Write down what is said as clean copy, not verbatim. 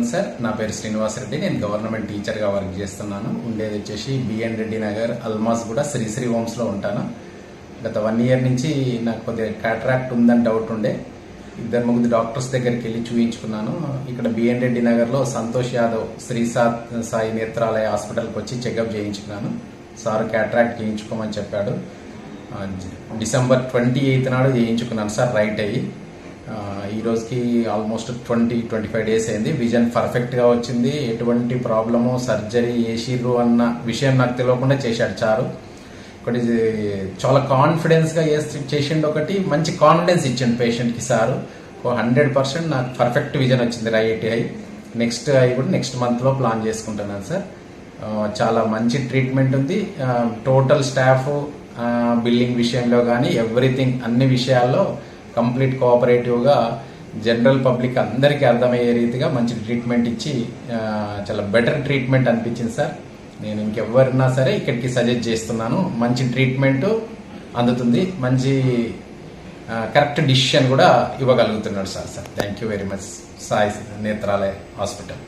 Afternoon sir. నా పేరు శ్రీనివాస్ రెడ్డి. నేను గవర్నమెంట్ టీచర్గా వర్క్ చేస్తున్నాను. ఉండేది వచ్చేసి బిఎన్ రెడ్డి నగర్, అల్మాస్ కూడా శ్రీ హోమ్స్లో ఉంటాను. గత 1 year నుంచి నాకు కొద్దిగా క్యాటరాక్ట్ ఉందని డౌట్ ఉండే. 2-3 డాక్టర్స్ దగ్గరికి వెళ్ళి చూయించుకున్నాను. ఇక్కడ బిఎన్ రెడ్డి నగర్లో సంతోష్ యాదవ్ శ్రీ సాయి నేత్రాలయ హాస్పిటల్కి వచ్చి చెకప్ చేయించుకున్నాను. సార్ క్యాటరాక్ట్ చేయించుకోమని చెప్పాడు. December 28 నాడు చేయించుకున్నాను సార్, రైట్ అయ్యి. ఈ రోజుకి ఆల్మోస్ట్ 20-25 days అయింది. విజన్ పర్ఫెక్ట్గా వచ్చింది. ఎటువంటి ప్రాబ్లము, సర్జరీ చేసిర్రు అన్న విషయం నాకు తెలియకుండా చేశాడు సారు. ఒకటి చాలా కాన్ఫిడెన్స్గా చేసిండు, ఒకటి మంచి కాన్ఫిడెన్స్ ఇచ్చిండు పేషెంట్కి సారు. 100% నాకు పర్ఫెక్ట్ విజన్ వచ్చింది, రైట్ ఐ. నెక్స్ట్ ఐ కూడా నెక్స్ట్ మంత్లో ప్లాన్ చేసుకుంటున్నాను సార్. చాలా మంచి ట్రీట్మెంట్ ఉంది. టోటల్ స్టాఫ్ బిల్లింగ్ విషయంలో కానీ ఎవ్రీథింగ్ అన్ని విషయాల్లో కంప్లీట్ కోఆపరేటివ్గా జనరల్ పబ్లిక్ అందరికీ అర్థమయ్యే రీతిగా మంచి ట్రీట్మెంట్ ఇచ్చి చాలా బెటర్ ట్రీట్మెంట్ అనిపించింది సార్. నేను ఇంకెవరినా సరే ఇక్కడికి సజెస్ట్ చేస్తున్నాను. మంచి ట్రీట్మెంట్ అందుతుంది, మంచి కరెక్ట్ డిసిషన్ కూడా ఇవ్వగలుగుతున్నాడు sir. Thank you very much, Sai Netralaya hospital.